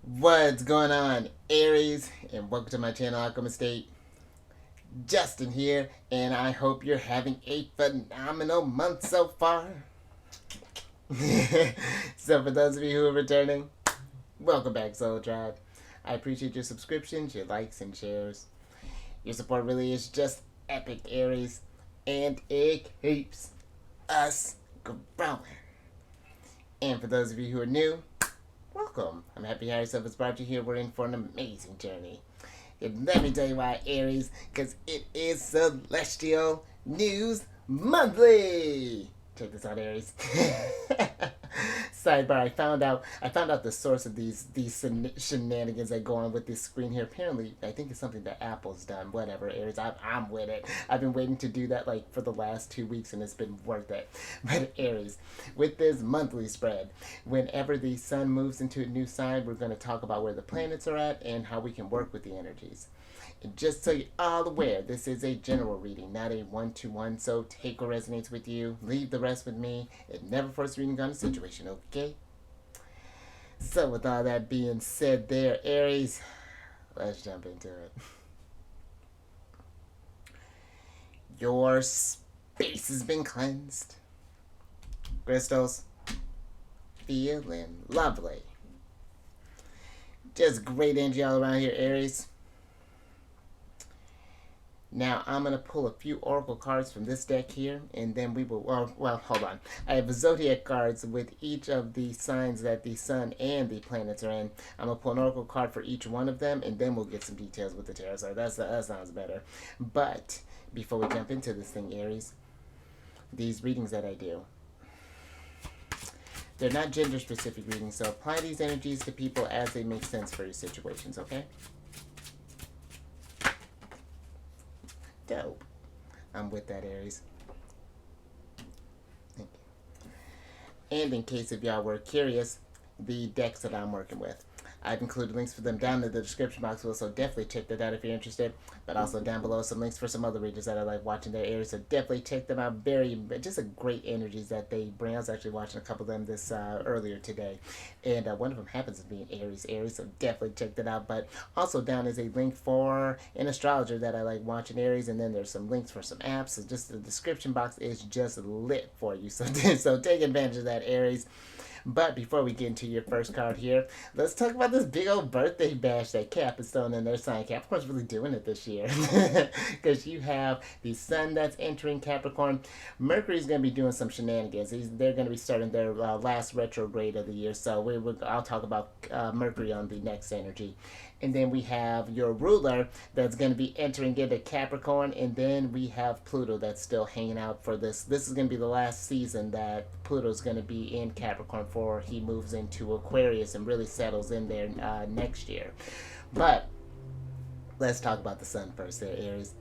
What's going on, Aries? And welcome to my channel, Alchemist. Justin here, and I hope you're having a phenomenal month so far. So, for those of you who are returning, welcome back, Soul Tribe. I appreciate your subscriptions, your likes, and shares. Your support really is just epic, Aries, and it keeps us growing. And for those of you who are new, welcome. I'm happy Harry has brought you here. We're in for an amazing journey. And let me tell you why, Aries, because it is Celestial News Monthly. Check this out, Aries. Sidebar: I found out the source of these shenanigans that go on with this screen here. Apparently, I think it's something that Apple's done. Whatever, Aries, I'm with it. I've been waiting to do that like for the last 2 weeks, and it's been worth it. But Aries, with this monthly spread, whenever the sun moves into a new sign, we're going to talk about where the planets are at and how we can work with the energies. And just so you're all aware, this is a general reading, not a one-to-one, so take what resonates with you, leave the rest with me, and never force reading on a situation, okay? So with all that being said there, Aries, let's jump into it. Your space has been cleansed. Crystals, feeling lovely. Just great energy all around here, Aries. Now, I'm going to pull a few oracle cards from this deck here, and then we will, well, hold on. I have zodiac cards with each of the signs that the sun and the planets are in. I'm going to pull an oracle card for each one of them, and then we'll get some details with the tarot. So that sounds better. But before we jump into this thing, Aries, these readings that I do, they're not gender-specific readings, so apply these energies to people as they make sense for your situations, okay? Dope. I'm with that, Aries. Thank you. And in case of y'all were curious, the decks that I'm working with, I've included links for them down in the description box below, so definitely check that out if you're interested. But also down below some links for some other readers that I like watching their Aries, so definitely check them out. Just a great energies that they bring. I was actually watching a couple of them this earlier today, and one of them happens to be an Aries, so definitely check that out. But also down is a link for an astrologer that I like watching Aries, and then there's some links for some apps. So just the description box is just lit for you, so take advantage of that, Aries. But before we get into your first card here, let's talk about this big old birthday bash that Cap is throwing in their sign. Capricorn's really doing it this year. Because you have the sun that's entering Capricorn. Mercury's going to be doing some shenanigans. They're going to be starting their last retrograde of the year. So I'll talk about Mercury on the next energy. And then we have your ruler that's going to be entering into Capricorn. And then we have Pluto that's still hanging out for this. This is going to be the last season that Pluto's going to be in Capricorn before he moves into Aquarius and really settles in there next year. But let's talk about the sun first there, Aries.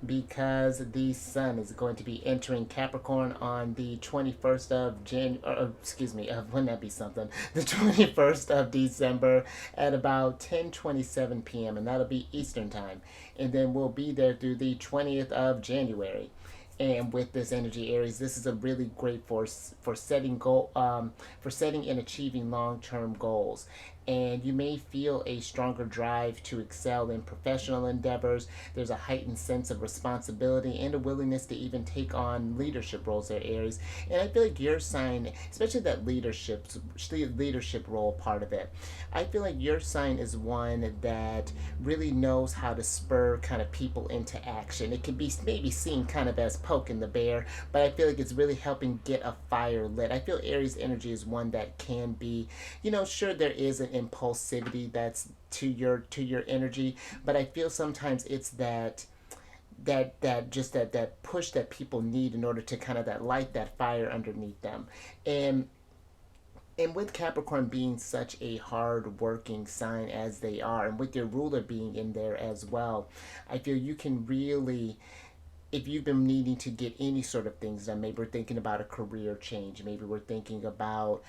Because the sun is going to be entering Capricorn on the 21st of wouldn't that be something? The 21st of December at about 10:27 p.m. and that'll be Eastern time. And then we'll be there through the 20th of January. And with this energy, Aries, this is a really great force for setting and achieving long-term goals. And you may feel a stronger drive to excel in professional endeavors. There's a heightened sense of responsibility and a willingness to even take on leadership roles there, Aries. And I feel like your sign, especially that leadership role part of it, I feel like your sign is one that really knows how to spur kind of people into action. It can be maybe seen kind of as poking the bear, but I feel like it's really helping get a fire lit. I feel Aries energy is one that can be, sure there is an impulsivity that's to your energy, but I feel sometimes it's that push that people need in order to kind of that light that fire underneath them. And with Capricorn being such a hard working sign as they are, and with your ruler being in there as well, I feel you can really, if you've been needing to get any sort of things done, maybe we're thinking about a career change, maybe we're thinking about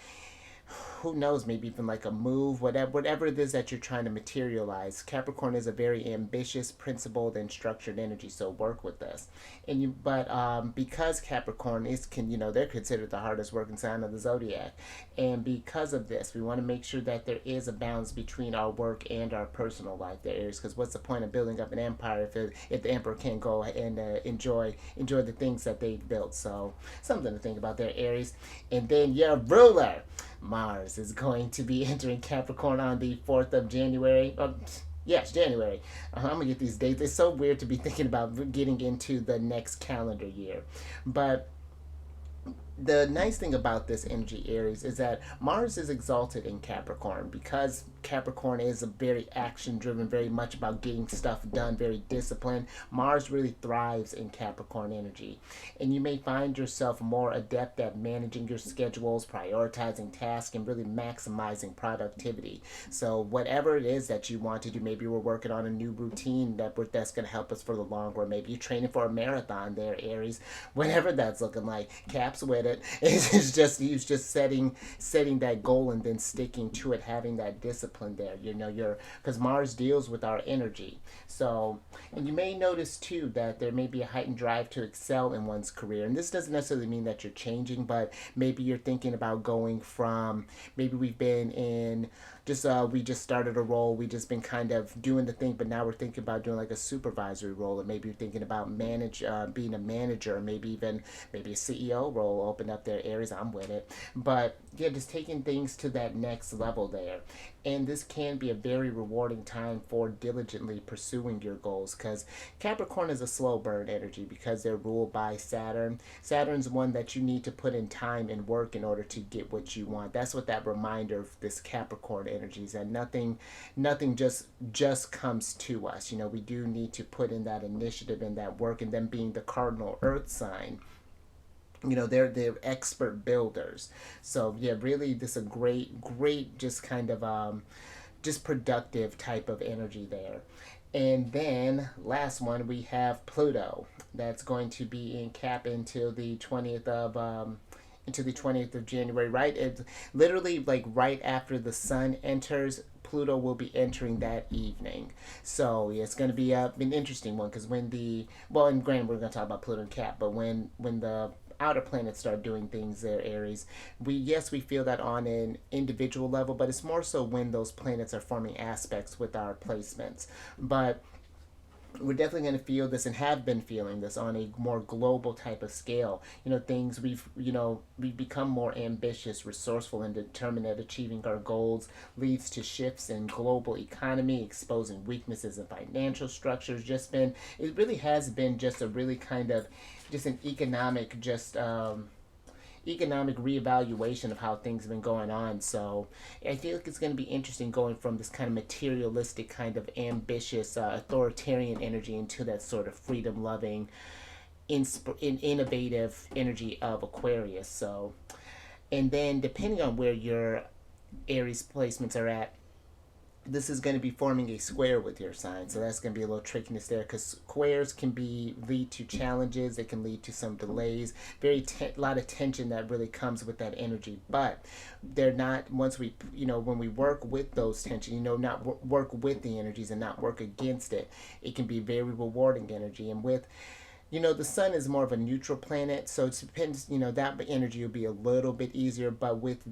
who knows, maybe even like a move, whatever it is that you're trying to materialize. Capricorn is a very ambitious, principled, and structured energy, so work with this. But because Capricorn is they're considered the hardest working sign of the zodiac, and because of this, we want to make sure that there is a balance between our work and our personal life. There is, because what's the point of building up an empire if the emperor can't go and enjoy the things that they built? So something to think about there, Aries. And then your ruler, Mars, is going to be entering Capricorn on the 4th of January. Yes, January. I'm going to get these dates. It's so weird to be thinking about getting into the next calendar year. But the nice thing about this energy, Aries, is that Mars is exalted in Capricorn because Capricorn is a very action driven, very much about getting stuff done, very disciplined. Mars really thrives in Capricorn energy. And you may find yourself more adept at managing your schedules, prioritizing tasks, and really maximizing productivity. So whatever it is that you want to do, maybe we're working on a new routine that's going to help us for the long run. Maybe you're training for a marathon there, Aries. Whatever that's looking like, Cap's with it. It's just setting that goal and then sticking to it, having that discipline there. Because Mars deals with our energy. So, and you may notice too that there may be a heightened drive to excel in one's career. And this doesn't necessarily mean that you're changing, but maybe you're thinking about going from, maybe we've been in we just started a role, we just been kind of doing the thing, but now we're thinking about doing like a supervisory role, or maybe you're thinking about being a manager, maybe a CEO role open up there, Aries. I'm with it. But yeah, just taking things to that next level there. And this can be a very rewarding time for diligently pursuing your goals, because Capricorn is a slow burn energy because they're ruled by Saturn. Saturn's one that you need to put in time and work in order to get what you want. That's what that reminder of this Capricorn energy is, that nothing just comes to us. We do need to put in that initiative and that work, and them being the cardinal earth sign. They're expert builders. So yeah, really this is a great just kind of just productive type of energy there. And then last one, we have Pluto, that's going to be in Cap until the 20th of January, right? It's literally like right after the sun enters, Pluto will be entering that evening. So yeah, it's going to be an interesting one, because and granted we're going to talk about Pluto and Cap, but when the outer planets start doing things there, Aries, we feel that on an individual level, but it's more so when those planets are forming aspects with our placements. But we're definitely going to feel this, and have been feeling this on a more global type of scale. We've become more ambitious, resourceful, and determined at achieving our goals leads to shifts in global economy, exposing weaknesses in financial structures. It really has been just a really kind of just an economic reevaluation of how things have been going on. So I feel like it's going to be interesting going from this kind of materialistic, kind of ambitious, authoritarian energy into that sort of freedom-loving, innovative energy of Aquarius. So, and then depending on where your Aries placements are at, this is going to be forming a square with your sign. So that's going to be a little trickiness there, because squares can lead to challenges. It can lead to some delays. Lot of tension that really comes with that energy. But they're not, once when we work with those tension, not work with the energies and not work against it, it can be very rewarding energy. And with the sun is more of a neutral planet, so it depends. That energy will be a little bit easier. But with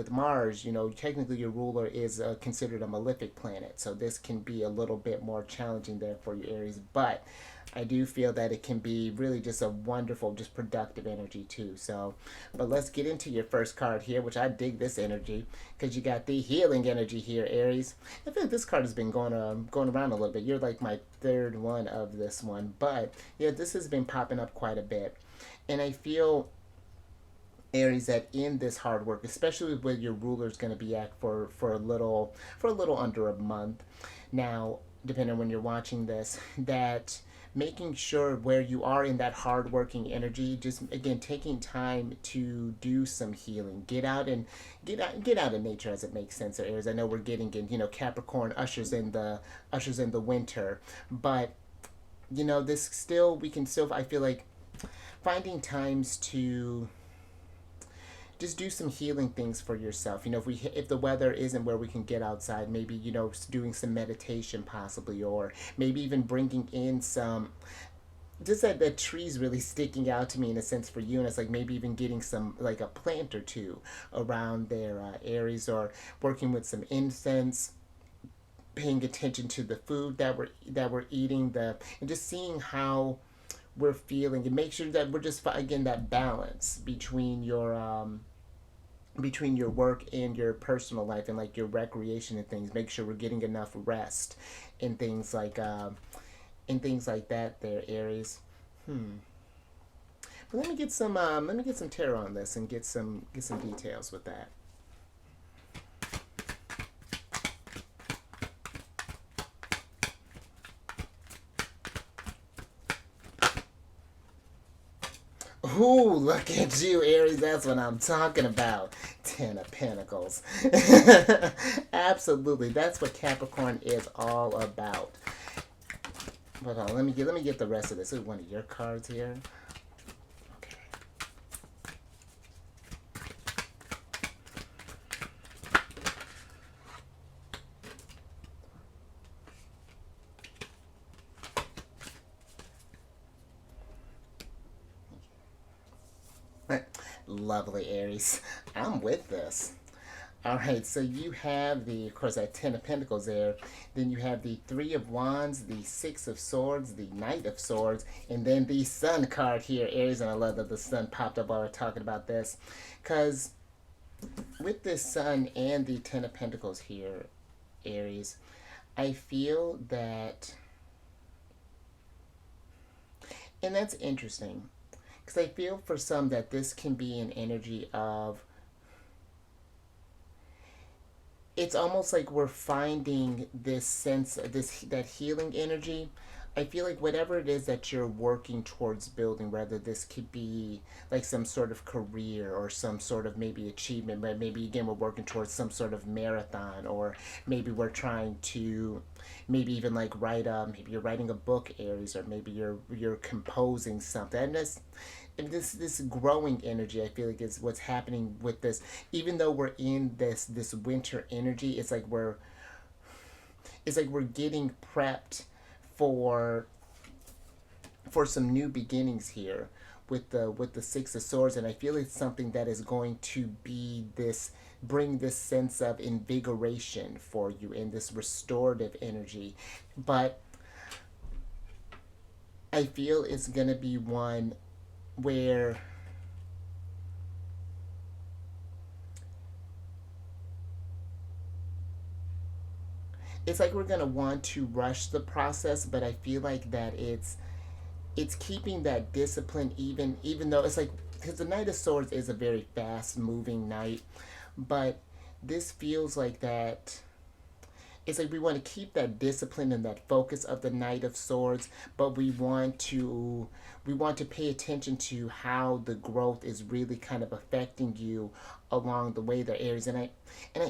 Mars, technically your ruler is considered a malefic planet, so this can be a little bit more challenging there for your Aries. But I do feel that it can be really just a wonderful, just productive energy too. So, but let's get into your first card here, which I dig this energy, because you got the healing energy here, Aries. I feel like this card has been going around a little bit. You're like my third one of this one, but yeah, this has been popping up quite a bit, and I feel, Aries, that in this hard work, especially where your ruler is going to be at for a little under a month now, depending on when you're watching this, that making sure where you are in that hard-working energy, just again taking time to do some healing, get out in nature as it makes sense. Aries, I know we're getting in, Capricorn ushers in the winter, but we can still, I feel like, finding times to just do some healing things for yourself. You know, if the weather isn't where we can get outside, maybe, you know, doing some meditation possibly, or maybe even bringing in some, just that tree's really sticking out to me in a sense for you, and it's like maybe even getting some, like a plant or two around their Aries, or working with some incense, paying attention to the food that we're eating, and just seeing how we're feeling, and make sure that we're just, again, that balance between your work and your personal life, and like your recreation and things. Make sure we're getting enough rest and things like that there, Aries. But let me get some tarot on this and get some details with that. Ooh, look at you, Aries. That's what I'm talking about. Ten of Pentacles. Absolutely. That's what Capricorn is all about. Hold on, let me get the rest of this. Ooh, one of your cards here. Okay. Lovely, Aries. I'm with this. All right, so you have of course, that Ten of Pentacles there. Then you have the Three of Wands, the Six of Swords, the Knight of Swords, and then the Sun card here, Aries. And I love that the Sun popped up while we're talking about this, because with this Sun and the Ten of Pentacles here, Aries, I feel that, and that's interesting, because I feel for some that this can be an energy of, it's almost like we're finding this sense of that healing energy. I feel like whatever it is that you're working towards building, whether this could be like some sort of career or some sort of maybe achievement, but maybe again we're working towards some sort of marathon, or maybe we're trying to maybe even like maybe you're writing a book, Aries, or maybe you're composing something. And this growing energy, I feel like, is what's happening with this. Even though we're in this winter energy, it's like we're getting prepped for some new beginnings here with the Six of Swords. And I feel it's something that is going to bring this sense of invigoration for you, and this restorative energy. But I feel it's gonna be one where it's like we're gonna want to rush the process, but I feel like that it's keeping that discipline, even though it's like, because the Knight of Swords is a very fast moving knight, but this feels like that. It's like we want to keep that discipline and that focus of the Knight of Swords, but we want to pay attention to how the growth is really kind of affecting you along the way there, Aries. And I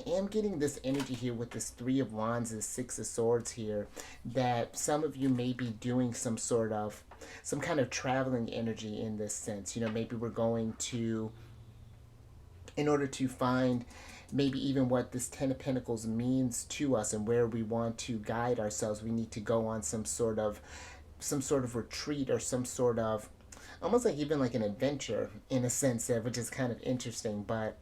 am getting this energy here with this Three of Wands and Six of Swords here, that some of you may be doing some kind of traveling energy in this sense. You know, maybe we're going to, in order to find maybe even what this Ten of Pentacles means to us and where we want to guide ourselves, we need to go on some sort of retreat, or some sort of, almost like even like an adventure in a sense there, which is kind of interesting. But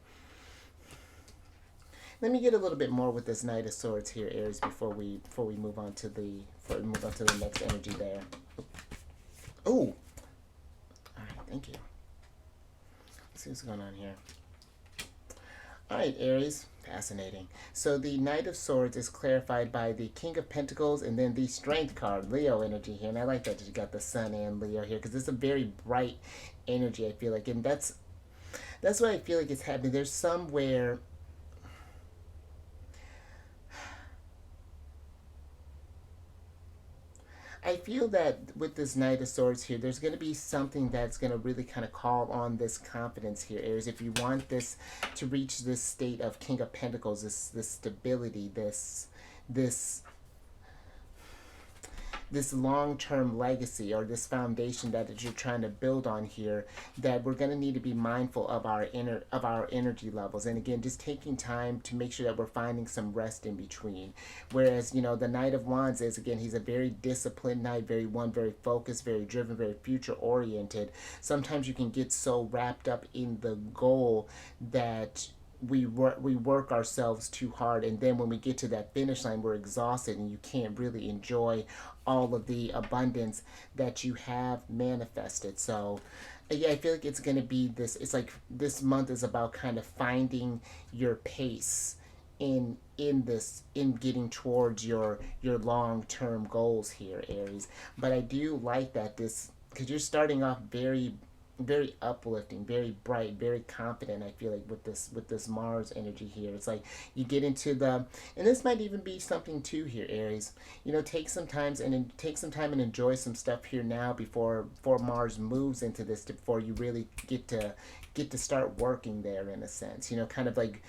let me get a little bit more with this Knight of Swords here, Aries, before we move on to the next energy there. Oh, all right, thank you. Let's see what's going on here. All right, Aries, fascinating. So the Knight of Swords is clarified by the King of Pentacles, and then the Strength card, Leo energy here. And I like that you got the Sun and Leo here, because it's a very bright energy, I feel like. And that's what I feel like is happening. There's somewhere, I feel that with this Knight of Swords here, there's going to be something that's going to really kind of call on this confidence here, Aries. If you want this to reach this state of King of Pentacles, this stability, this this long-term legacy or this foundation that you're trying to build on here, that we're going to need to be mindful of our energy levels. And again, just taking time to make sure that we're finding some rest in between. Whereas, you know, the Knight of Wands is, again, he's a very disciplined knight, very focused, very driven, very future oriented. Sometimes you can get so wrapped up in the goal that we work ourselves too hard, and then when we get to that finish line, we're exhausted and you can't really enjoy all of the abundance that you have manifested. So yeah, I feel like it's going to be this, it's like this month is about kind of finding your pace in getting towards your long-term goals here, Aries. But I do like that this, because you're starting off very uplifting, very bright, very confident. I feel like with this Mars energy here, it's like you get into the, and this might even be something too here, Aries. You know, take some time and enjoy some stuff here now before Mars moves into this, before you really get to start working there, in a sense. You know, kind of like,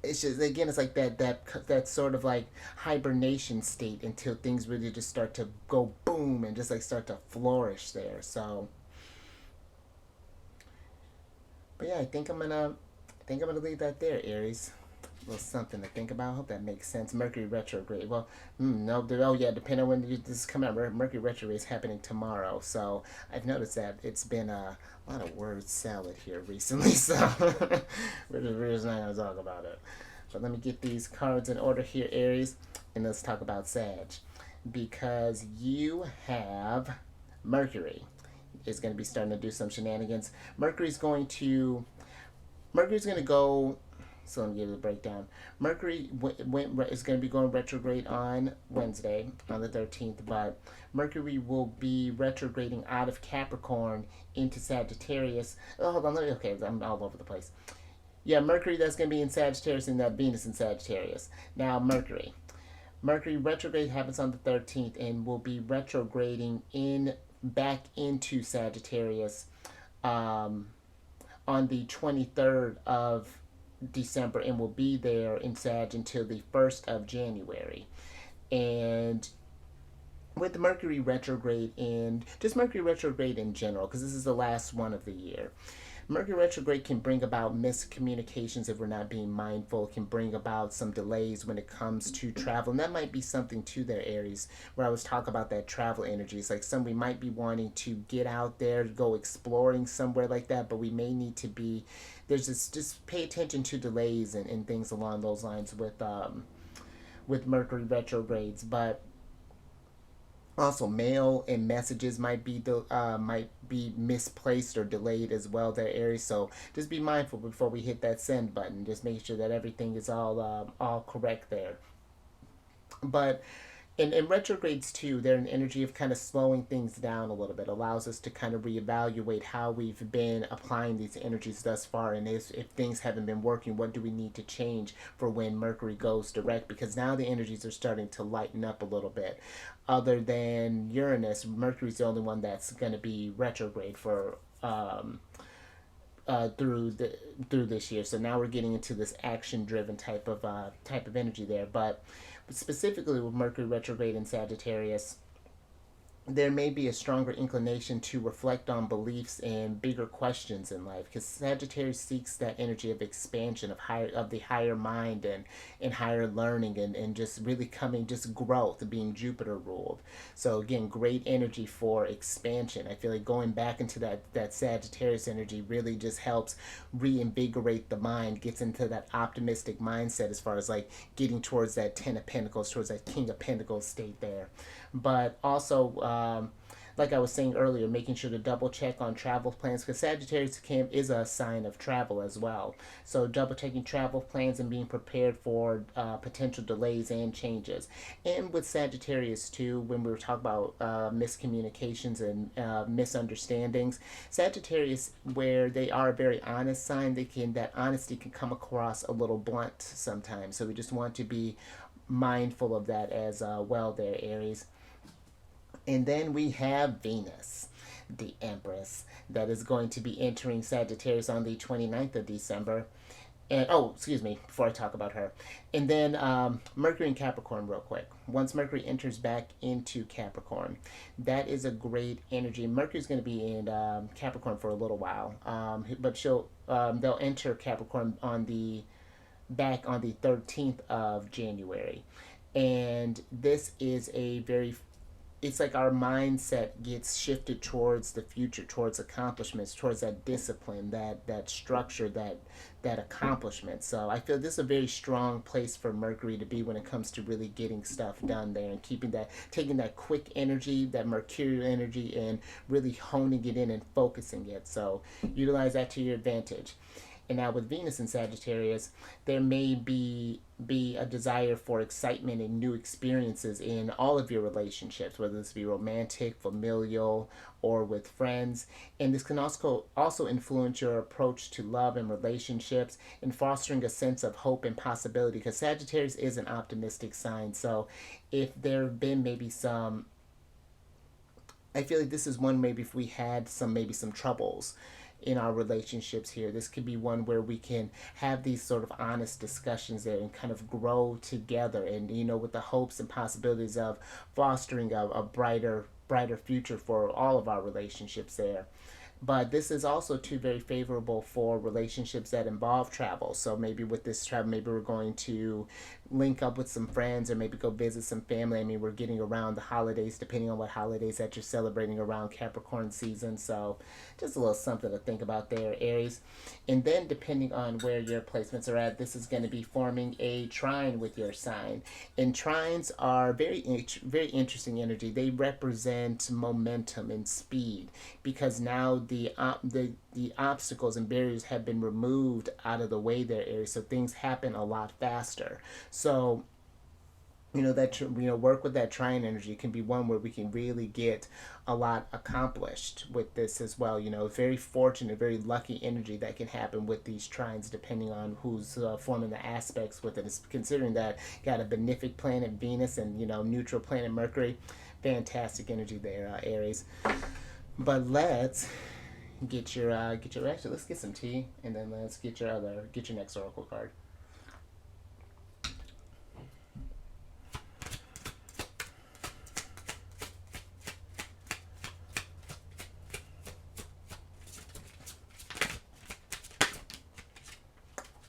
it's just, again, it's like that sort of like hibernation state until things really just start to go boom and just like start to flourish there. So but yeah, I think I'm gonna leave that there, Aries. A little something to think about. I hope that makes sense. Mercury retrograde. Well, no, oh yeah, depending on when this is coming out, Mercury retrograde is happening tomorrow. So I've noticed that it's been a lot of word salad here recently. So we're just not gonna talk about it. But let me get these cards in order here, Aries, and let's talk about Sag, because you have Mercury is going to be starting to do some shenanigans. Mercury's going to go. So let me give you the breakdown. Mercury is going to be going retrograde on Wednesday, on the 13th, but Mercury will be retrograding out of Capricorn into Sagittarius. Oh, hold on, okay, I'm all over the place. Yeah, Mercury, that's going to be in Sagittarius, and that Venus in Sagittarius. Now, Mercury retrograde happens on the 13th and will be retrograding back into Sagittarius on the 23rd of December, and will be there in Sag until the 1st of January. And with Mercury retrograde, and just Mercury retrograde in general, because this is the last one of the year, Mercury retrograde can bring about miscommunications if we're not being mindful. It can bring about some delays when it comes to travel. And that might be something to their Aries, where I was talking about that travel energy. It's like we might be wanting to get out there, go exploring somewhere like that, but we may need to be, there's this, just pay attention to delays and things along those lines with Mercury retrogrades. But also, mail and messages might be misplaced or delayed as well, there, Aries. So just be mindful before we hit that send button. Just make sure that everything is all correct there. But in retrogrades too, they're an energy of kind of slowing things down a little bit, allows us to kind of reevaluate how we've been applying these energies thus far, and if things haven't been working, what do we need to change for when Mercury goes direct, because now the energies are starting to lighten up a little bit. Other than Uranus, Mercury's the only one that's going to be retrograde for through this year. So now we're getting into this action driven type of energy there. But specifically with Mercury retrograde in Sagittarius, there may be a stronger inclination to reflect on beliefs and bigger questions in life, because Sagittarius seeks that energy of expansion, of the higher mind and higher learning, and just really just growth, being Jupiter ruled. So again, great energy for expansion. I feel like going back into that Sagittarius energy really just helps reinvigorate the mind, gets into that optimistic mindset as far as like getting towards that 10 of Pentacles, towards that King of Pentacles state there. But also, like I was saying earlier, making sure to double check on travel plans, because Sagittarius is a sign of travel as well. So double checking travel plans and being prepared for potential delays and changes. And with Sagittarius too, when we were talking about miscommunications and misunderstandings, Sagittarius, where they are a very honest sign, that honesty can come across a little blunt sometimes. So we just want to be mindful of that as well there, Aries. And then we have Venus, the Empress, that is going to be entering Sagittarius on the 29th of December. And oh, excuse me, before I talk about her. And then Mercury and Capricorn, real quick. Once Mercury enters back into Capricorn, that is a great energy. Mercury's going to be in Capricorn for a little while, but they'll enter Capricorn on the back on the 13th of January. And this is a very, it's like our mindset gets shifted towards the future, towards accomplishments, towards that discipline, that structure, that accomplishment. So I feel this is a very strong place for Mercury to be when it comes to really getting stuff done there, and keeping that, taking that quick energy, that mercurial energy, and really honing it in and focusing it. So utilize that to your advantage. And now with Venus in Sagittarius, there may be a desire for excitement and new experiences in all of your relationships, whether this be romantic, familial, or with friends. And this can also influence your approach to love and relationships, and fostering a sense of hope and possibility, because Sagittarius is an optimistic sign. So if there have been maybe some, I feel like this is one, maybe if we had some troubles in our relationships here, this could be one where we can have these sort of honest discussions there and kind of grow together, and with the hopes and possibilities of fostering a brighter future for all of our relationships there. But this is also too very favorable for relationships that involve travel. So maybe with this travel, maybe we're going to link up with some friends, or maybe go visit some family. I mean, we're getting around the holidays, depending on what holidays that you're celebrating around Capricorn season. So just a little something to think about there, Aries. And then depending on where your placements are at, this is going to be forming a trine with your sign. And trines are very interesting energy. They represent momentum and speed, because now the obstacles and barriers have been removed out of the way there, Aries. So things happen a lot faster. So work with that trine energy can be one where we can really get a lot accomplished with this as well. Very fortunate, very lucky energy that can happen with these trines, depending on who's forming the aspects with it. It's considering that got a benefic planet Venus and neutral planet Mercury. Fantastic energy there, Aries. But let's get your actually, let's get some tea, and then let's get your next oracle card.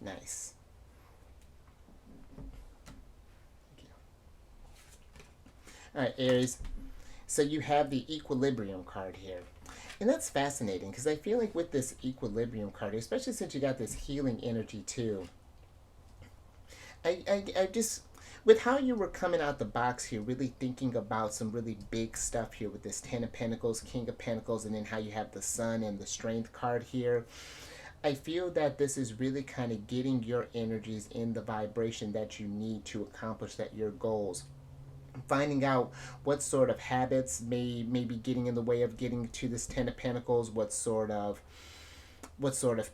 Nice. All right, Aries. So you have the equilibrium card here. And that's fascinating, because I feel like with this equilibrium card, especially since you got this healing energy too, I just, with how you were coming out the box here, really thinking about some really big stuff here with this Ten of Pentacles, King of Pentacles, and then how you have the Sun and the Strength card here. I feel that this is really kind of getting your energies in the vibration that you need to accomplish your goals. Finding out what sort of habits may be getting in the way of getting to this Ten of Pentacles, what sort of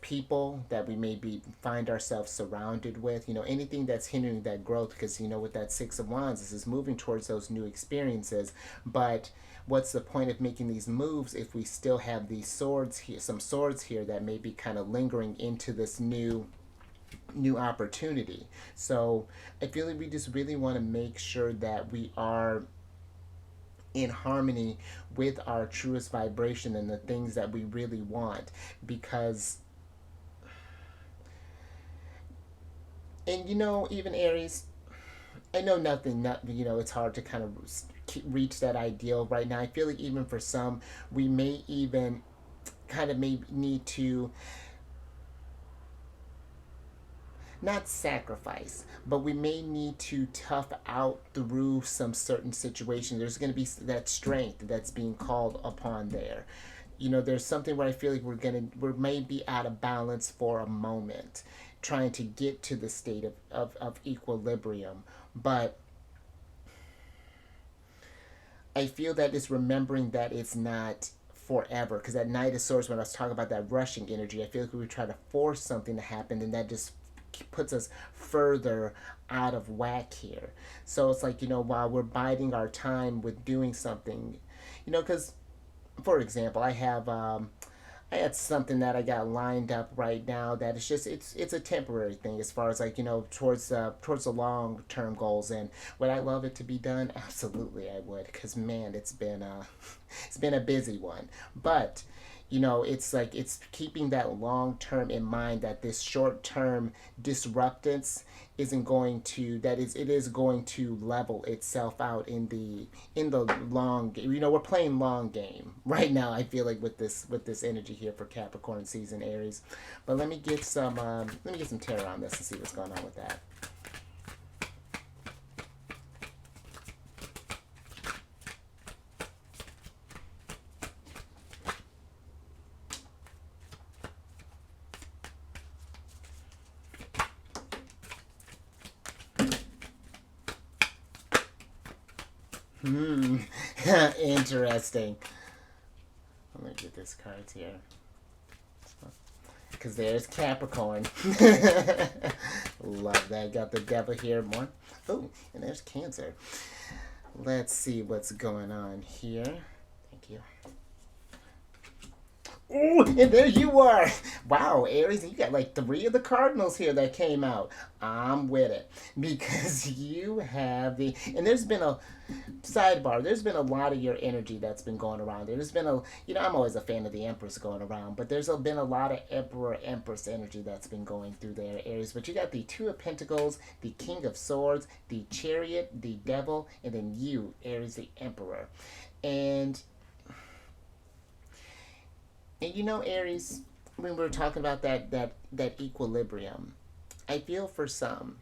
people that we maybe find ourselves surrounded with, anything that's hindering that growth, because with that Six of Wands, this is moving towards those new experiences. But what's the point of making these moves if we still have these swords here, some swords here that may be kind of lingering into this new opportunity? So I feel like we just really want to make sure that we are in harmony with our truest vibration and the things that we really want. Because, and even Aries, I know it's hard to kind of reach that ideal right now. I feel like even for some, we may even kind of may need to not sacrifice, but we may need to tough out through some certain situations. There's going to be that strength that's being called upon there. There's something where I feel like we may be out of balance for a moment, trying to get to the state of equilibrium. But I feel that it's remembering that it's not forever, because that Knight of Swords, when I was talking about that rushing energy, I feel like we try to force something to happen, and that just puts us further out of whack here. So it's like, while we're biding our time with doing something, because, for example, I have I had something that I got lined up right now that it's just it's a temporary thing as far as like, towards the long term goals. And would I love it to be done? Absolutely, I would, because man, it's been it's been a busy one. But it's like it's keeping that long term in mind, that this short term disruptance isn't going to that is it is going to level itself out in the long game. We're playing long game right now, I feel like, with this energy here for Capricorn season, Aries. But let me get some tarot on this and see what's going on with that. Hmm. Interesting. Let me get this cards here. Because there's Capricorn. Love that. Got the devil here. More. Oh, and there's Cancer. Let's see what's going on here. Thank you. Oh, and there you are. Wow, Aries, you got like three of the cardinals here that came out. I'm with it. Because you have and there's been a sidebar, there's been a lot of your energy that's been going around there. There's been I'm always a fan of the Empress going around, but been a lot of Emperor, Empress energy that's been going through there, Aries. But you got the Two of Pentacles, the King of Swords, the Chariot, the Devil, and then you, Aries, the Emperor. And Aries, when we were talking about that equilibrium, I feel for some,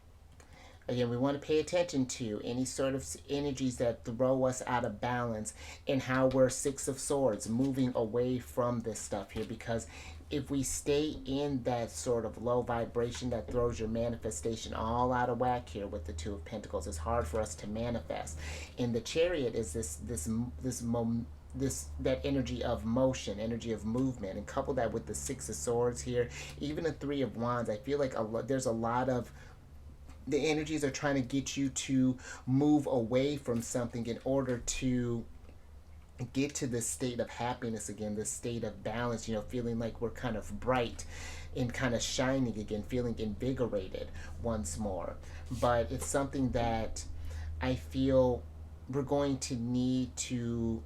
again, we want to pay attention to any sort of energies that throw us out of balance, and how we're Six of Swords, moving away from this stuff here. Because if we stay in that sort of low vibration, that throws your manifestation all out of whack here with the Two of Pentacles. It's hard for us to manifest. And the Chariot is that energy of motion, energy of movement, and couple that with the Six of Swords here, even the Three of Wands. I feel like there's a lot of the energies are trying to get you to move away from something in order to get to this state of happiness again, this state of balance, feeling like we're kind of bright and kind of shining again, feeling invigorated once more. But it's something that I feel we're going to need to.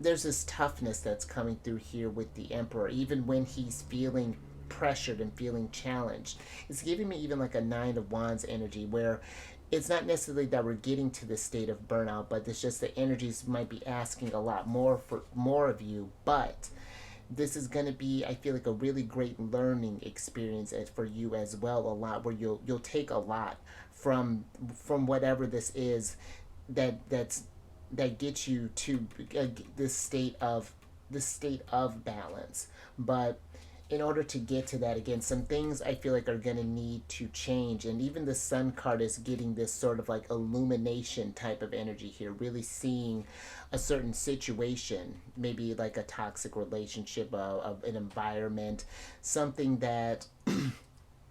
There's this toughness that's coming through here with the Emperor, even when he's feeling pressured and feeling challenged. It's giving me even like a Nine of Wands energy, where it's not necessarily that we're getting to this state of burnout, but it's just the energies might be asking a lot more of you. But this is going to be, I feel like, a really great learning experience for you as well. A lot where you'll take a lot from whatever this is that gets you to this state of balance. But in order to get to that, again, some things I feel like are going to need to change. And even the Sun card is getting this sort of like illumination type of energy here, really seeing a certain situation, maybe like a toxic relationship, of an environment, something that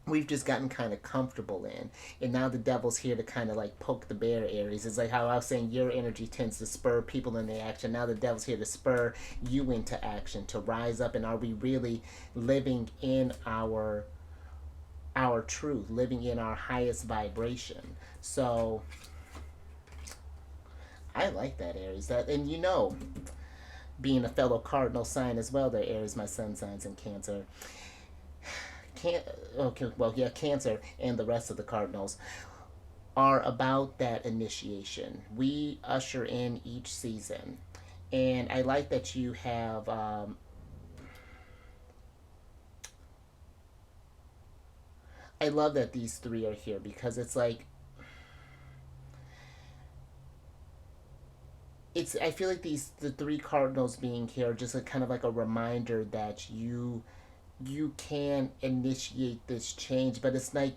we've just gotten kind of comfortable in. And now the devil's here to kind of like poke the bear, Aries. It's like how I was saying your energy tends to spur people into action. Now the devil's here to spur you into action, to rise up. And are we really living in our truth, living in our highest vibration? So I like that, Aries. And being a fellow cardinal sign as well there, Aries, my sun signs in Cancer. Cancer and the rest of the cardinals are about that initiation. We usher in each season, and I like that you have. I love that these three are here, because it's like I feel like the three cardinals being here are just kind of like a reminder that you can initiate this change. But it's like,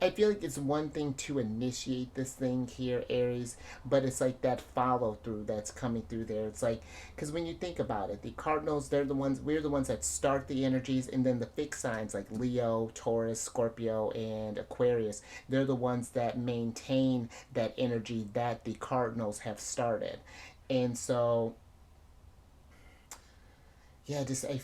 I feel like it's one thing to initiate this thing here, Aries, but it's like that follow through that's coming through there. It's like, because when you think about it, the cardinals, we're the ones that start the energies, and then the fixed signs like Leo, Taurus, Scorpio, and Aquarius, they're the ones that maintain that energy that the cardinals have started. And so yeah, just I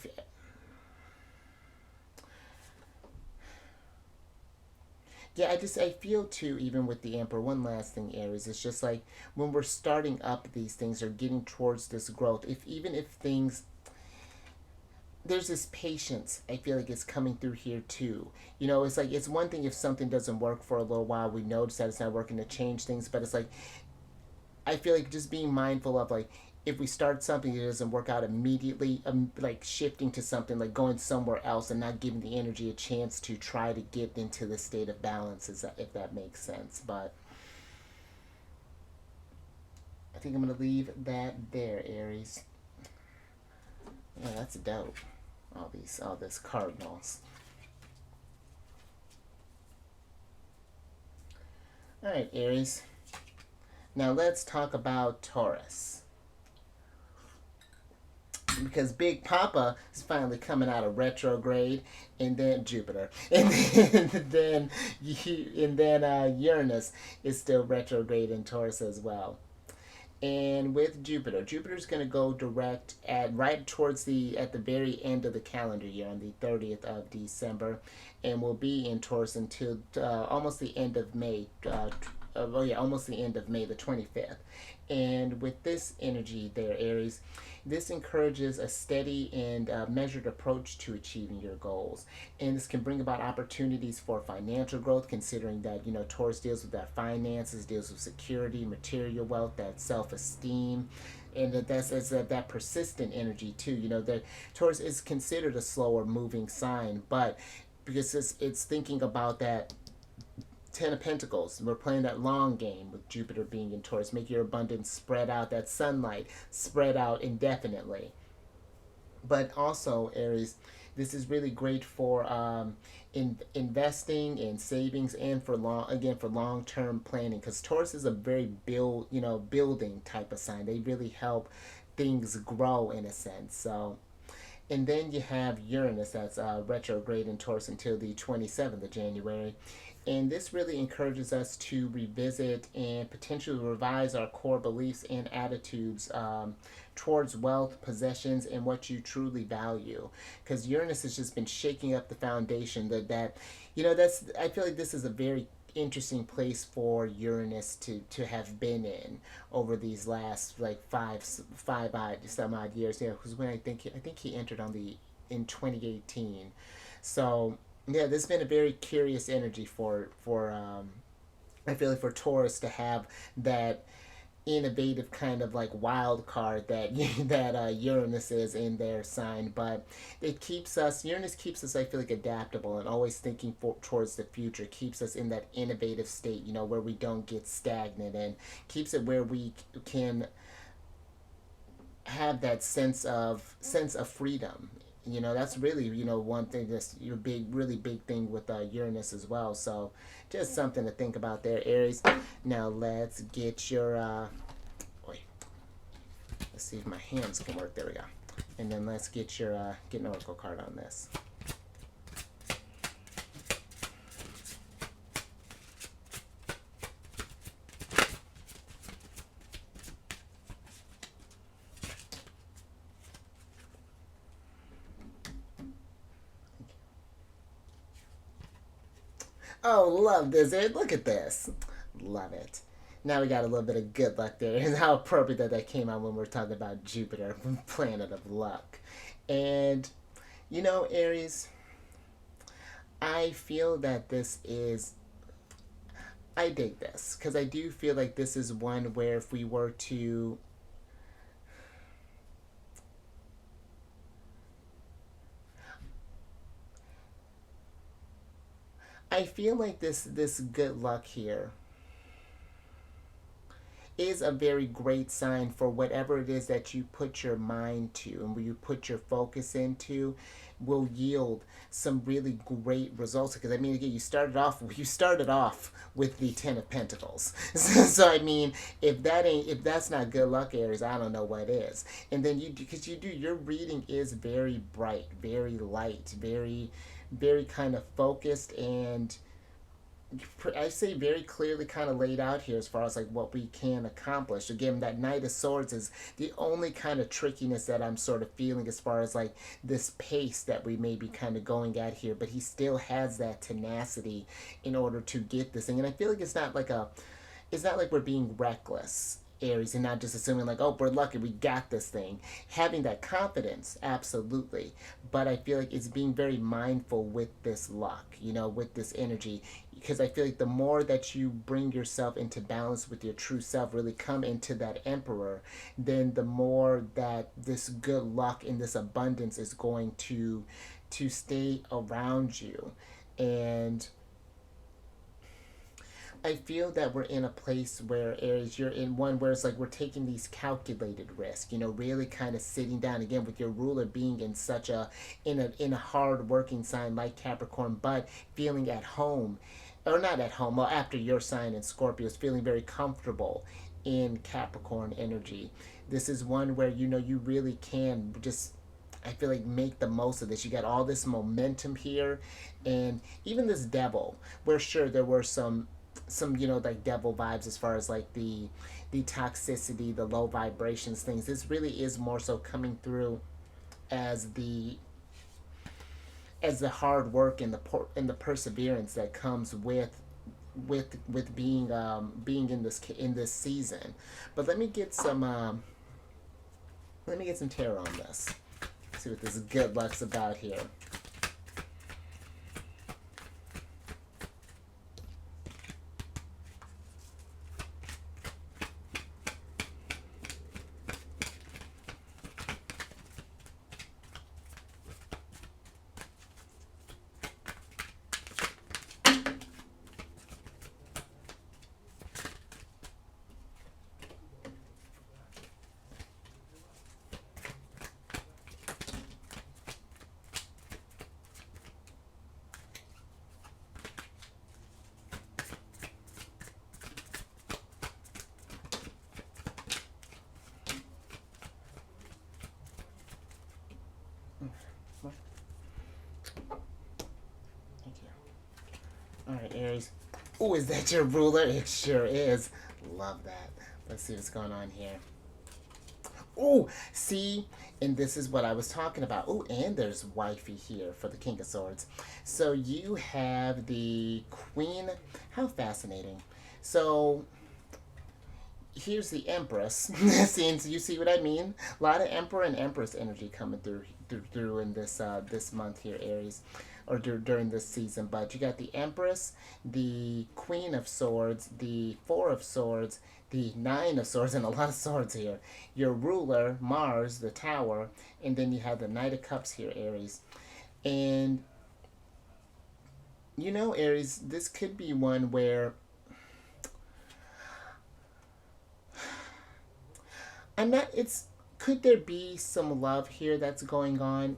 feel too, even with the Emperor. One last thing, Aries, it's just like when we're starting up these things or getting towards this growth. If even if things, there's this patience, I feel like it's coming through here too. You know, it's like it's one thing if something doesn't work for a little while, we notice that it's not working to change things, but it's like I feel like just being mindful of like if we start something that doesn't work out immediately, like shifting to something like going somewhere else and not giving the energy a chance to try to get into the state of balance, is that, if that makes sense. But I think I'm gonna leave that there, Aries. Yeah, that's dope. All this cardinals. All right, Aries. Now let's talk about Taurus. Because Big Papa is finally coming out of retrograde, and then Jupiter, and then Uranus is still retrograde in Taurus as well. And with Jupiter's going to go direct at right towards the at the very end of the calendar year on the 30th of December, and will be in Taurus until almost the end of May. Almost the end of May, the 25th. And with this energy there, Aries, this encourages a steady and measured approach to achieving your goals. And this can bring about opportunities for financial growth, considering that, you know, Taurus deals with that finances, deals with security, material wealth, that self esteem. And that persistent energy too. You know, that Taurus is considered a slower moving sign, but because it's thinking about that Ten of Pentacles. We're playing that long game with Jupiter being in Taurus. Make your abundance spread out, that sunlight spread out indefinitely. But also, Aries, this is really great for investing in savings and for long term planning, because Taurus is a very building type of sign. They really help things grow in a sense. So, and then you have Uranus that's retrograde in Taurus until the 27th of January. And this really encourages us to revisit and potentially revise our core beliefs and attitudes towards wealth, possessions, and what you truly value. Because Uranus has just been shaking up the foundation I feel like this is a very interesting place for Uranus to have been in over these last like five odd some odd years. Yeah, because when I think he entered on the in 2018. So yeah, this has been a very curious energy for I feel like for Taurus to have that innovative kind of like wild card that Uranus is in their sign. But Uranus keeps us, I feel like, adaptable and always thinking towards the future, keeps us in that innovative state, you know, where we don't get stagnant, and keeps it where we can have that sense of freedom. You know, that's really, you know, one thing that's your really big thing with Uranus as well. So just something to think about there, Aries. Now let's get your wait, let's see if my hands can work. There we go. And then let's get your get an oracle card on this. Oh, love this. Look at this. Love it. Now we got a little bit of good luck there. And how appropriate that came out when we're talking about Jupiter, planet of luck. And, you know, Aries, I feel that this is. I dig this because I do feel like this is one where if we were to. I feel like this good luck here is a very great sign for whatever it is that you put your mind to and where you put your focus into will yield some really great results. Because I mean, again, you started off with the Ten of Pentacles. So I mean, if that's not good luck, Aries, I don't know what is. And then because your reading is very bright, very light, very kind of focused, and I say very clearly kind of laid out here as far as like what we can accomplish. Again, that Knight of Swords is the only kind of trickiness that I'm sort of feeling as far as like this pace that we may be kind of going at here, but he still has that tenacity in order to get this thing. And I feel like it's not like we're being reckless, Aries, and not just assuming like, oh, we're lucky, we got this thing. Having that confidence, absolutely. But I feel like it's being very mindful with this luck, with this energy. Because I feel like the more that you bring yourself into balance with your true self, really come into that emperor, then the more that this good luck and this abundance is going to stay around you. And I feel that we're in a place where, Aries, you're in one where it's like we're taking these calculated risks, really kind of sitting down again with your ruler being in such a hard working sign like Capricorn, but feeling at home, or not at home, well, after your sign in Scorpio, is feeling very comfortable in Capricorn energy. This is one where you really can just, I feel like, make the most of this. You got all this momentum here, and even this devil, where sure there were some like devil vibes as far as like the toxicity, the low vibrations things. This really is more so coming through as the hard work and the perseverance that comes with being in this season. But let me get some tarot on this. See what this good luck's about here. Thank you. All right, Aries. Oh, is that your ruler? It sure is. Love that. Let's see what's going on here. Oh, see, and this is what I was talking about. Oh, and there's wifey here for the King of Swords. So you have the Queen. How fascinating. So here's the Empress. Since you see what I mean, a lot of Emperor and Empress energy coming through in this month here, Aries, or during this season. But you got the Empress, the Queen of Swords, the Four of Swords, the Nine of Swords, and a lot of swords here. Your ruler, Mars, the Tower, and then you have the Knight of Cups here, Aries. And Aries, this could be one where I'm not. It's could there be some love here that's going on?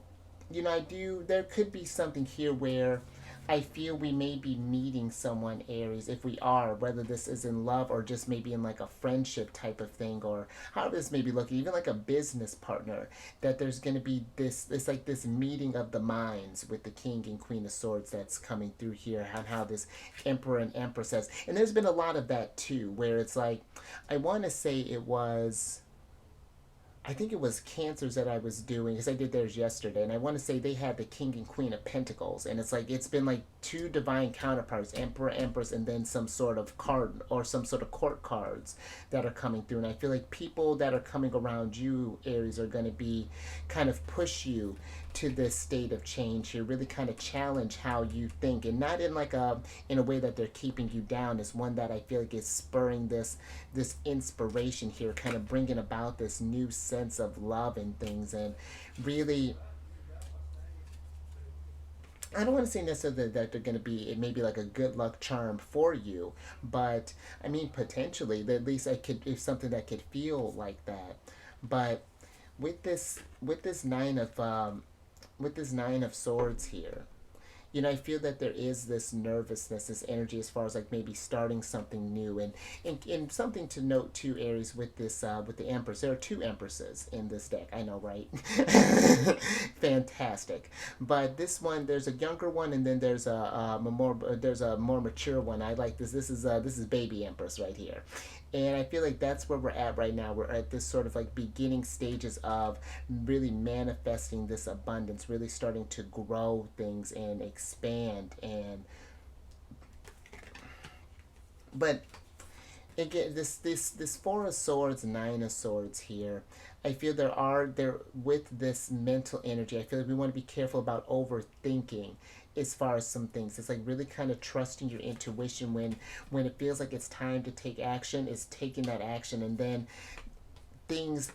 I do. There could be something here where I feel we may be meeting someone, Aries, if we are, whether this is in love or just maybe in like a friendship type of thing, or however this may be looking, even like a business partner. That there's going to be this meeting of the minds with the King and Queen of Swords that's coming through here, and how this Emperor and Empress says, and there's been a lot of that too, where it's like, I want to say it was. I think it was Cancers that I was doing, because I did theirs yesterday, and I want to say they had the King and Queen of Pentacles, and it's like it's been like two divine counterparts, Emperor, Empress, and then some sort of card or some sort of court cards that are coming through. And I feel like people that are coming around you, Aries, are going to be kind of push you to this state of change here, really kind of challenge how you think, and not in a way that they're keeping you down. Is one that I feel like is spurring this inspiration here, kind of bringing about this new sense of love and things. And really, I don't want to say necessarily that they're going to be, it may be like a good luck charm for you, but I mean, potentially, at least it's something that could feel like that. But with this nine of swords here, you know, I feel that there is this nervousness, this energy as far as like maybe starting something new, and something to note too, Aries, with this with the Empress. There are two Empresses in this deck. I know, right? Fantastic. But this one, there's a younger one, and then there's a more mature one. I like this. This is baby Empress right here. And I feel like that's where we're at right now. We're at this sort of like beginning stages of really manifesting this abundance, really starting to grow things and expand. But again, this Four of Swords, Nine of Swords here, I feel there with this mental energy, I feel like we want to be careful about overthinking as far as some things. It's like really kind of trusting your intuition when it feels like it's time to take action, is taking that action. And then things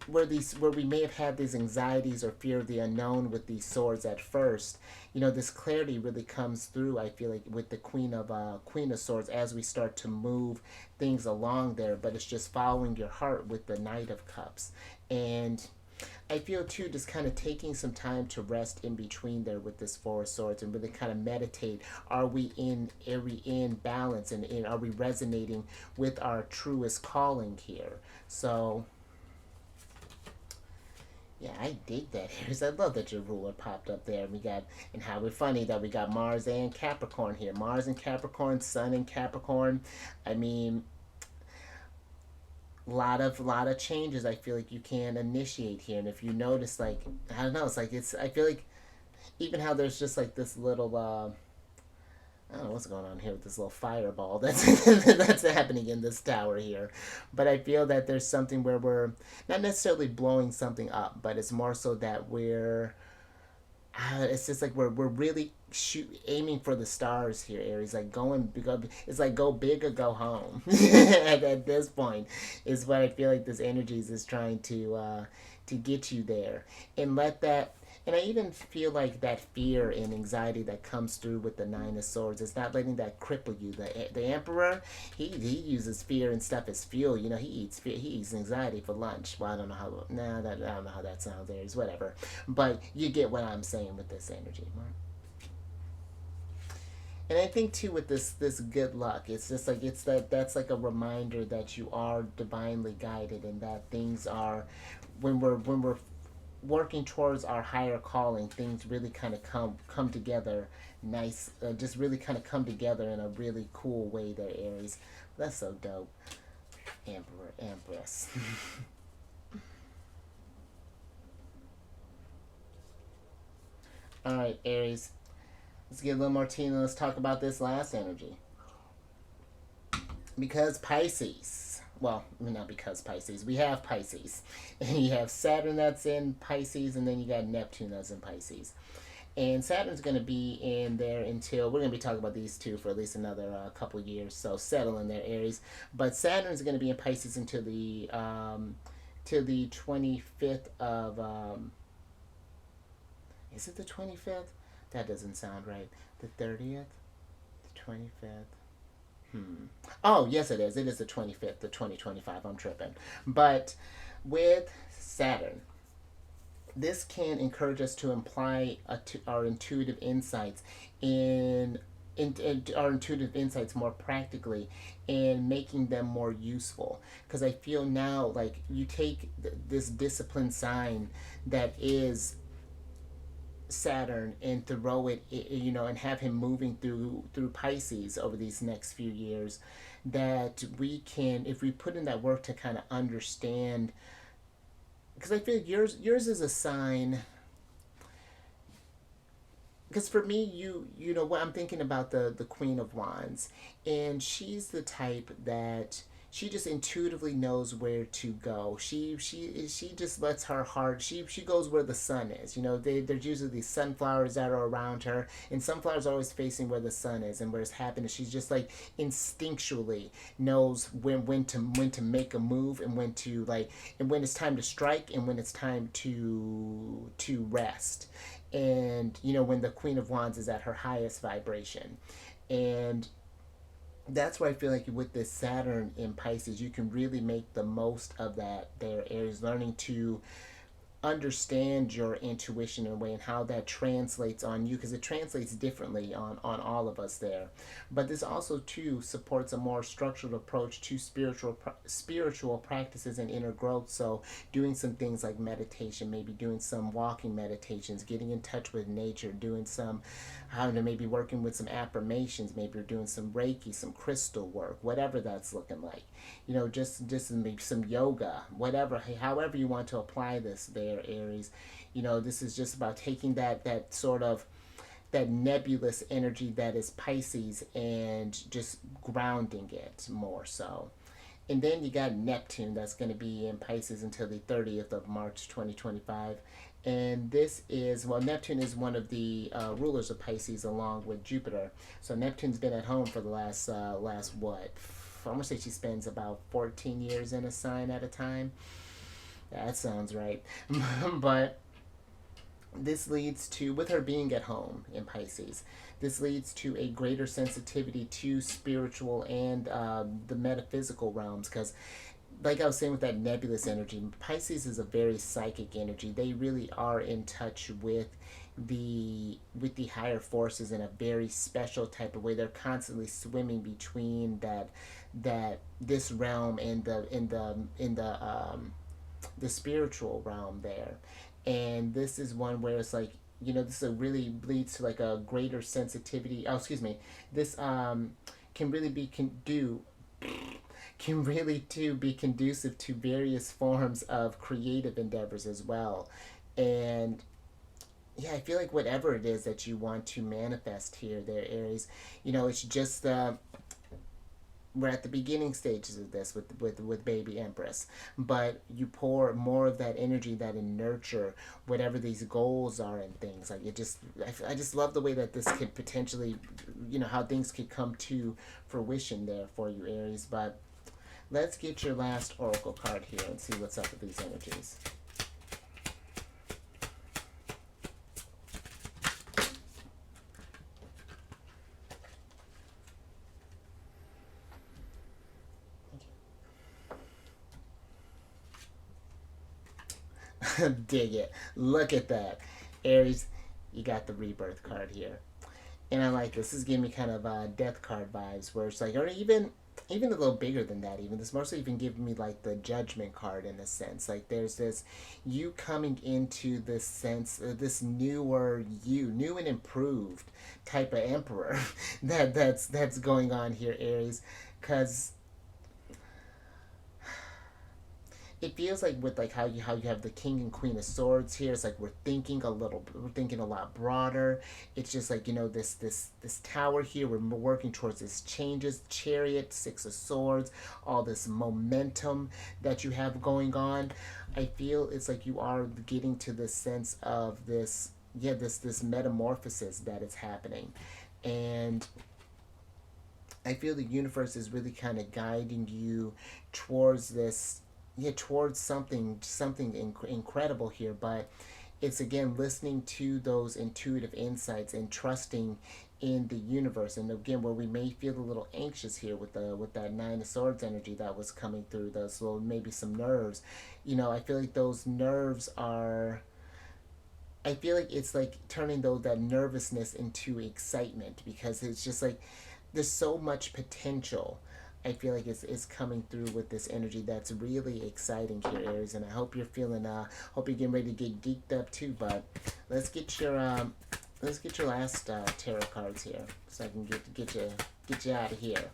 where we may have had these anxieties or fear of the unknown with these swords at first, you know, this clarity really comes through, I feel like, with the Queen of Swords as we start to move things along there. But it's just following your heart with the Knight of Cups. And I feel too, just kind of taking some time to rest in between there with this Four of Swords and really kind of meditate. Are we in balance, and are we resonating with our truest calling here? So yeah, I dig that, Aries. I love that your ruler popped up there. And how we're funny that we got Mars and Capricorn here. Mars and Capricorn, Sun and Capricorn. I mean, lot of changes I feel like you can initiate here. And if you notice, like, I don't know, I feel like even how there's just like this little I don't know what's going on here with this little fireball that's that's happening in this tower here. But I feel that there's something where we're not necessarily blowing something up, but it's more so that it's just like we're really aiming for the stars here, Aries. Like it's like go big or go home. At this point, is what I feel like this energy is trying to get you there, and let that. And I even feel like that fear and anxiety that comes through with the Nine of Swords is not letting that cripple you. The Emperor, he uses fear and stuff as fuel. You know, he eats anxiety for lunch. Well, I don't know how. I don't know how that sounds. There's whatever, but you get what I'm saying with this energy. And I think too with this good luck, it's just like that's like a reminder that you are divinely guided, and that things are, when we're working towards our higher calling, things really kind of come together nice, just really kind of come together in a really cool way there, Aries. That's so dope. Emperor, Empress. All right, Aries. Let's get a little more tea and let's talk about this last energy. Because Pisces, well, not because Pisces, we have Pisces. And you have Saturn that's in Pisces, and then you got Neptune that's in Pisces. And Saturn's going to be in there until, we're going to be talking about these two for at least another couple years, so settle in there, Aries. But Saturn's going to be in Pisces until till the 25th of, is it the 25th? That doesn't sound right. The 30th? The 25th? Oh, yes, it is. It is the 25th, the 2025. I'm tripping. But with Saturn, this can encourage us to apply our intuitive insights in our intuitive insights more practically, and making them more useful. Because I feel now like you take this discipline sign that is Saturn and throw it, you know, and have him moving through Pisces over these next few years, that we can, if we put in that work to kind of understand, because I feel like yours is a sign. Because for me, you know what I'm thinking about, the Queen of Wands, and she's the type that she just intuitively knows where to go. She just lets her heart. She goes where the sun is. You know, there's usually these sunflowers that are around her, and sunflowers are always facing where the sun is and where it's happening. She's just like instinctually knows when to make a move, and when to and when it's time to strike, and when it's time to rest. And you know, when the Queen of Wands is at her highest vibration. And that's where I feel like with this Saturn in Pisces, you can really make the most of that there, Aries, learning to understand your intuition in a way and how that translates on you, because it translates differently on all of us there. But this also too supports a more structured approach to spiritual practices and inner growth. So doing some things like meditation, maybe doing some walking meditations, getting in touch with nature, doing some, how to maybe working with some affirmations, maybe you're doing some Reiki, some crystal work, whatever that's looking like. Just maybe some yoga, whatever, however you want to apply this there, Aries. This is just about taking that sort of that nebulous energy that is Pisces and just grounding it more so. And then you got Neptune that's going to be in Pisces until the 30th of March 2025. And this is, well, Neptune is one of the rulers of Pisces along with Jupiter. So Neptune's been at home for the last what? I'm going to say she spends about 14 years in a sign at a time. That sounds right. But this leads to, with her being at home in Pisces, this leads to a greater sensitivity to spiritual and the metaphysical realms. Because, like I was saying with that nebulous energy, Pisces is a very psychic energy. They really are in touch with the higher forces in a very special type of way. They're constantly swimming between this realm and the spiritual realm there. And this is one where it's like, this really leads to like a greater sensitivity. Oh, excuse me. This can really be conducive to various forms of creative endeavors as well. And yeah, I feel like whatever it is that you want to manifest here, there, Aries, it's just we're at the beginning stages of this with baby Empress, but you pour more of that energy, that in nurture whatever these goals are and things like it. I just love the way that this could potentially, how things could come to fruition there for you, Aries. But let's get your last oracle card here and see what's up with these energies. Dig it. Look at that. Aries, you got the rebirth card here. And I like this. This is giving me kind of death card vibes, where it's like, or even a little bigger than that. Even this mostly even giving me like the judgment card in a sense. Like there's this you coming into this sense, this newer you, new and improved type of emperor that's going on here, Aries, because it feels like with like how you have the King and Queen of Swords here. It's like we're thinking a lot broader. It's just like this tower here. We're working towards this changes. Chariot, Six of Swords, all this momentum that you have going on. I feel it's like you are getting to this sense of this metamorphosis that is happening, and I feel the universe is really kind of guiding you towards this, towards something incredible here. But it's again listening to those intuitive insights and trusting in the universe. And again, where we may feel a little anxious here with that Nine of Swords energy that was coming through, those little maybe some nerves. I feel like those nerves are. I feel like it's like turning that nervousness into excitement, because it's just like there's so much potential. I feel like it's coming through with this energy that's really exciting here, Aries. And I hope you're feeling, hope you're getting ready to get geeked up too. But let's get your last tarot cards here, so I can get you out of here.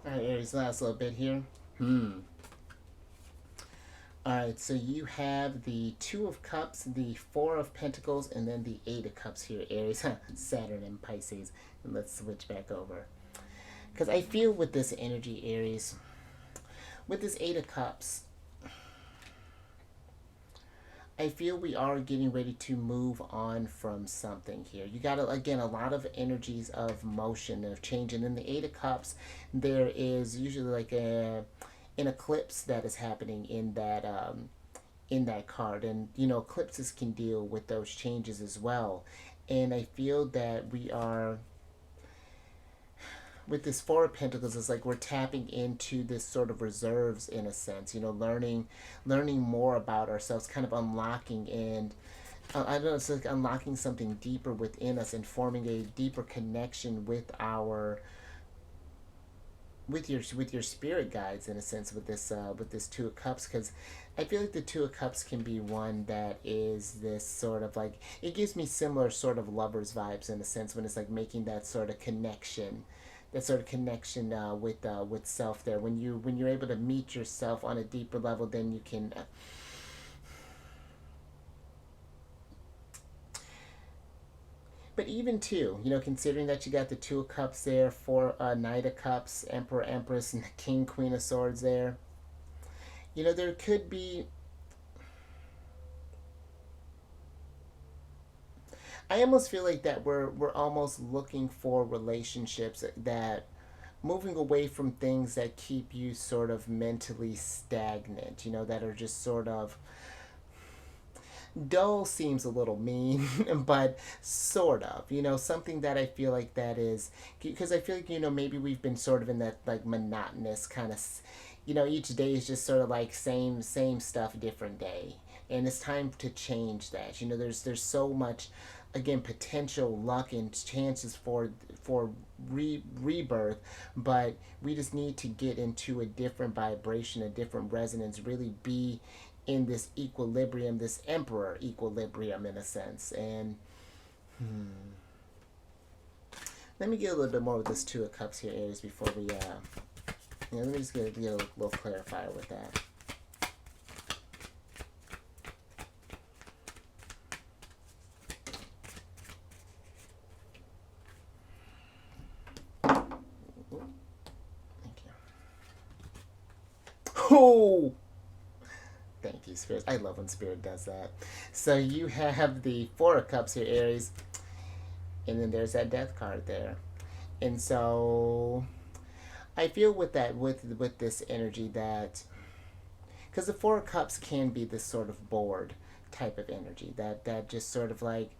All right, Aries, last little bit here. All right, so you have the Two of Cups, the Four of Pentacles, and then the Eight of Cups here, Aries. Saturn and Pisces. And let's switch back over. Because I feel with this energy, Aries, with this Eight of Cups, I feel we are getting ready to move on from something here. You got, again, a lot of energies of motion, of change. And in the Eight of Cups, there is usually like an eclipse that is happening in that card. And, you know, eclipses can deal with those changes as well. And I feel that we are, with this Four of Pentacles, it's like we're tapping into this sort of reserves in a sense, you know, learning more about ourselves, kind of unlocking, and I don't know, it's like unlocking something deeper within us and forming a deeper connection with our with your spirit guides in a sense with this Two of Cups, because I feel like the Two of Cups can be one that is this sort of like, it gives me similar sort of lovers vibes in a sense when it's like making that sort of connection, with self there. When you're able to meet yourself on a deeper level, then you can. But even too, you know, considering that you got the Two of Cups there, for Knight of Cups, Emperor, Empress, and the King, Queen of Swords there. You know, there could be. I almost feel like that we're almost looking for relationships that moving away from things that keep you sort of mentally stagnant, you know, that are just sort of dull seems a little mean, but sort of, you know, something that I feel like that is, because I feel like, you know, maybe we've been sort of in that like monotonous kind of, you know, each day is just sort of like same stuff, different day. And it's time to change that. You know, there's so much, again, potential luck and chances for rebirth, but we just need to get into a different vibration, a different resonance, really be in this equilibrium, this emperor equilibrium in a sense. And let me get a little bit more with this Two of Cups here, Aries, before we let me just get a little clarifier with that. Thank you. Oh, thank you, Spirit. I love when Spirit does that. So you have the Four of Cups here, Aries, and then there's that Death card there. And so I feel with that, with this energy, that because the Four of Cups can be this sort of bored type of energy, that just sort of like,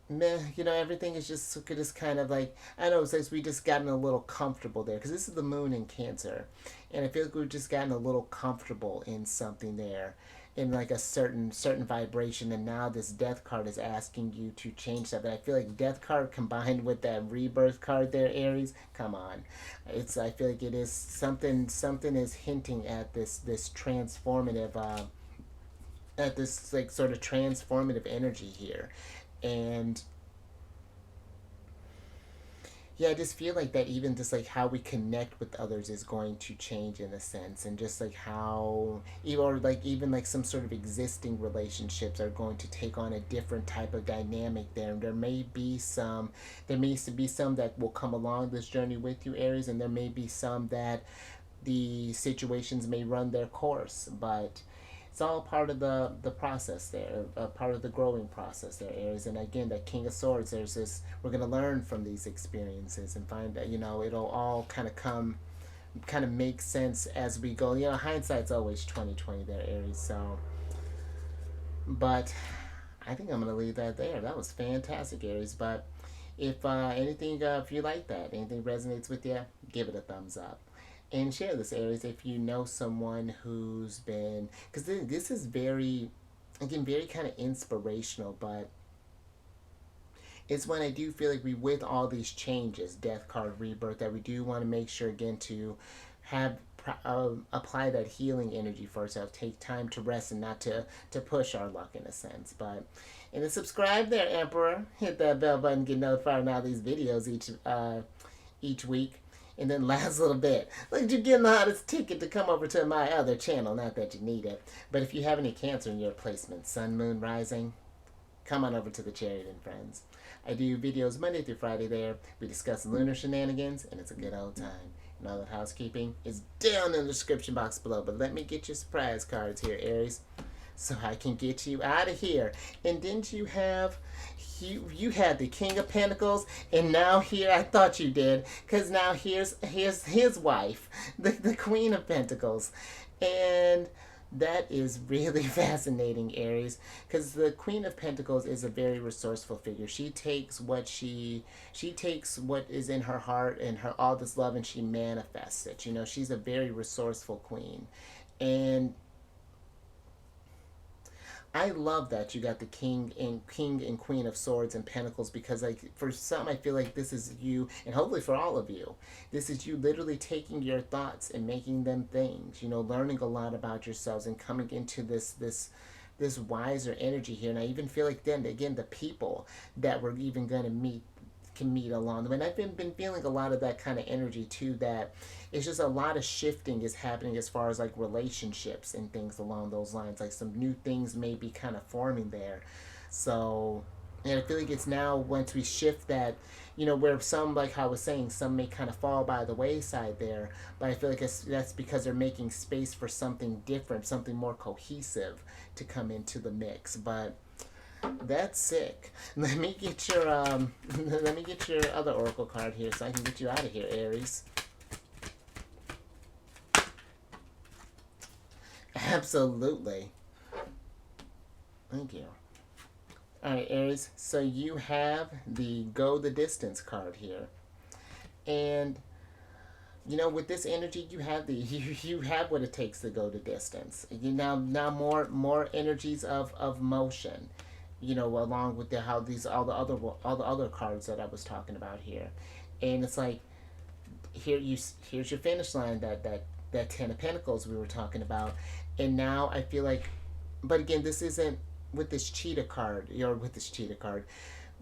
meh, you know, everything is just kind of like, I don't know, it's like we just gotten a little comfortable there, because this is the moon in Cancer, and I feel like we've just gotten a little comfortable in something there, in like a certain vibration, and now this Death card is asking you to change that. But I feel like Death card combined with that Rebirth card there, Aries, come on, I feel like it is something is hinting at this transformative at this like sort of transformative energy here. And yeah, I just feel like that even just like how we connect with others is going to change in a sense, and just like how even like some sort of existing relationships are going to take on a different type of dynamic there. And there may be some that will come along this journey with you, Aries, and there may be some that the situations may run their course, but it's all part of the process there, part of the growing process there, Aries. And again, that King of Swords, there's this, we're going to learn from these experiences and find that, you know, it'll all kind of make sense as we go. You know, hindsight's always 2020 there, Aries. So, but I think I'm going to leave that there. That was fantastic, Aries. But if anything, if you like that, anything resonates with you, give it a thumbs up. And share this, Aries, if you know someone who's been, because this is very, again, very kind of inspirational, but it's when I do feel like with all these changes, Death card, Rebirth, that we do want to make sure, again, to have apply that healing energy for ourselves, take time to rest and not to push our luck in a sense. But, and then subscribe there, Emperor, hit that bell button, get notified on all these videos each week. And then last little bit, like you're getting the hottest ticket to come over to my other channel. Not that you need it, but if you have any Cancer in your placement, Sun, Moon, Rising, come on over to the Chariot, friends. I do videos Monday through Friday there. We discuss lunar shenanigans, and it's a good old time. And all that housekeeping is down in the description box below. But let me get your surprise cards here, Aries, so I can get you out of here. And didn't you have... You had the King of Pentacles, and now here, I thought you did, because now here's his wife, the Queen of Pentacles. And that is really fascinating, Aries, because the Queen of Pentacles is a very resourceful figure. She takes what she takes what is in her heart and her all this love, and she manifests it. You know, she's a very resourceful queen. And I love that you got the King and Queen of Swords and Pentacles, because like for some I feel like this is you, and hopefully for all of you, this is you literally taking your thoughts and making them things, you know, learning a lot about yourselves and coming into this wiser energy here. And I even feel like then again the people that we're even going to meet can meet along the way. And I've been feeling a lot of that kind of energy too, that it's just a lot of shifting is happening as far as like relationships and things along those lines. Like some new things may be kind of forming there. So, and I feel like it's now once we shift that, you know, where some, like how I was saying, some may kind of fall by the wayside there, but I feel like that's because they're making space for something different, something more cohesive to come into the mix. But that's sick. Let me get your other oracle card here so I can get you out of here, Aries. Absolutely. Thank you. Alright, Aries, so you have the Go the Distance card here. And you know, with this energy, you have you have what it takes to go the distance. You now more energies of motion. You know, along with how these all the other cards that I was talking about here. And it's like here's your finish line, that Ten of Pentacles we were talking about. And now I feel like, but again, this isn't with this cheetah card, or with this cheetah card.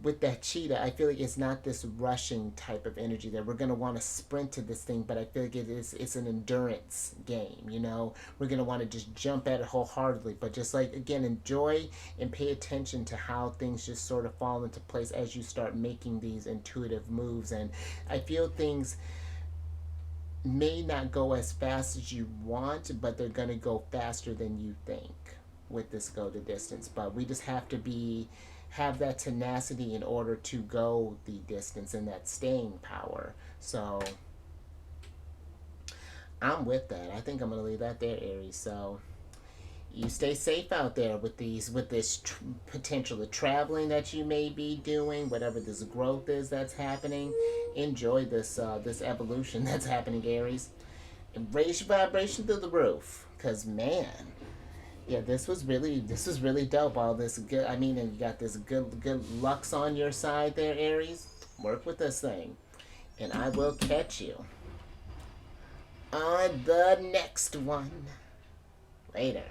With that cheetah, I feel like it's not this rushing type of energy that we're going to want to sprint to this thing, but I feel like it's an endurance game, you know? We're going to want to just jump at it wholeheartedly, but just like, again, enjoy and pay attention to how things just sort of fall into place as you start making these intuitive moves. And I feel things may not go as fast as you want, but they're going to go faster than you think with this Go the Distance. But we just have to have that tenacity in order to go the distance, and that staying power. So I'm with that. I think I'm going to leave that there, Aries. So you stay safe out there with this potential of traveling that you may be doing, whatever this growth is that's happening. Enjoy this evolution that's happening, Aries, and raise your vibration through the roof. Cause man, yeah, this was really dope. All this good, I mean, and you got this good lux on your side there, Aries. Work with this thing, and I will catch you on the next one. Later.